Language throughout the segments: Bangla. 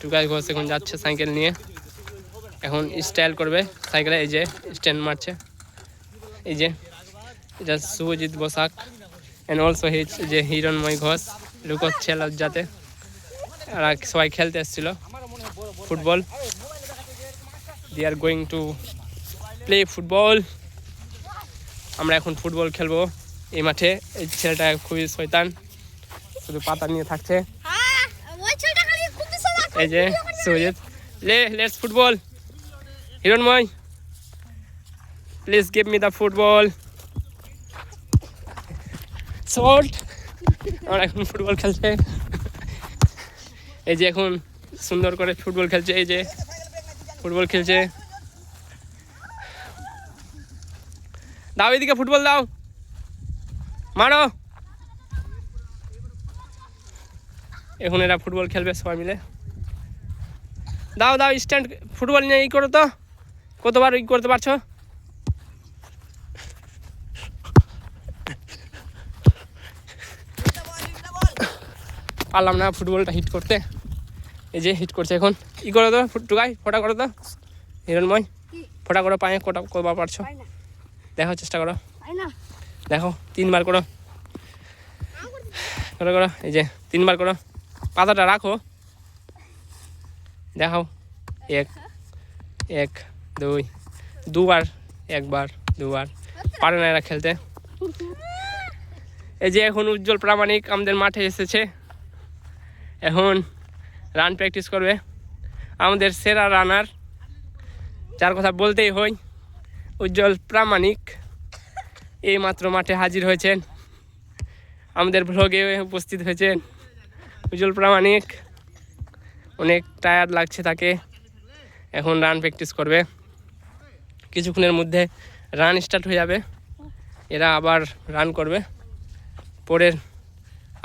টুকাই ঘোষ এখন যাচ্ছে সাইকেল নিয়ে, এখন স্টাইল করবে সাইকেলে। এই যে স্ট্যান্ড মারছে, এই যে এটা শুভজিৎ বসাক অ্যান্ড অলসো যে হিরণময় ঘোষ লুকোচ্ছে লজ্জাতে। আর সবাই খেলতে এসেছিল football. They are going to play football. আমরা এখন ফুটবল খেলবো এই মাঠে। এই ছেলেটা খুবই শয়তান, শুধু পাতা নিয়ে থাকছে। এই যে Subhajit, let's football. Hiranmoy, please give me the football. Short. আমরা এখন ফুটবল খেলছে। এই যে এখন সুন্দর করে ফুটবল খেলছে, এই যে ফুটবল খেলছে। দাও এদিকে ফুটবল দাও, মারো। এখন এরা ফুটবল খেলবে সবাই মিলে। দাও দাও স্ট্যান্ড, ফুটবল নিয়ে ই করো তো, কতবার ই করতে পারছো। পারলাম না ফুটবলটা হিট করতে। এই যে হিট করছে এখন। ই করো তো টুকাই, ফোটা করো তো হিরণময়, ফোটা করো পায়ে, কতবার পারছো দেখো, চেষ্টা করো, দেখো 3 বার করো, করো করো। এই যে 3 বার করো, পাতাটা রাখো, দেখাও। 1 1 2 2বার, 1 বার 2 বার। পারে না এরা খেলতে। এই যে এখন উজ্জ্বল প্রামাণিক আমাদের মাঠে এসেছে, এখন রান প্র্যাকটিস করবে। আমাদের সেরা রানার, যার কথা বলতেই হয়, উজ্জ্বল প্রামাণিক এই মাত্র মাঠে হাজির হয়েছেন, আমাদের ব্লগে উপস্থিত হয়েছেন। উজ্জ্বল প্রামাণিক অনেক টায়ার্ড লাগছে তাকে, এখন রান প্র্যাকটিস করবে। কিছুক্ষণের মধ্যে রান স্টার্ট হয়ে যাবে, এরা আবার রান করবে। পরে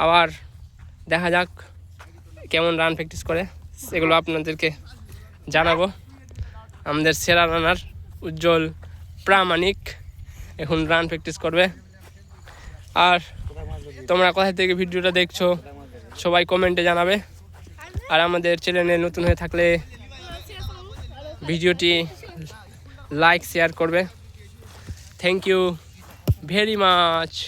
আবার দেখা যাক কেমন রান প্র্যাকটিস করে, সেগুলো আপনাদেরকে জানাবো। আমাদের সেরা রানার উজ্জ্বল প্রামাণিক এখন রান প্র্যাকটিস করবে। আর তোমরা কোথা থেকে ভিডিওটা দেখছো সবাই কমেন্টে জানাবে। আর আমাদের চ্যানেলে নতুন হয়ে থাকলে ভিডিওটি লাইক শেয়ার করবে। Thank you very much.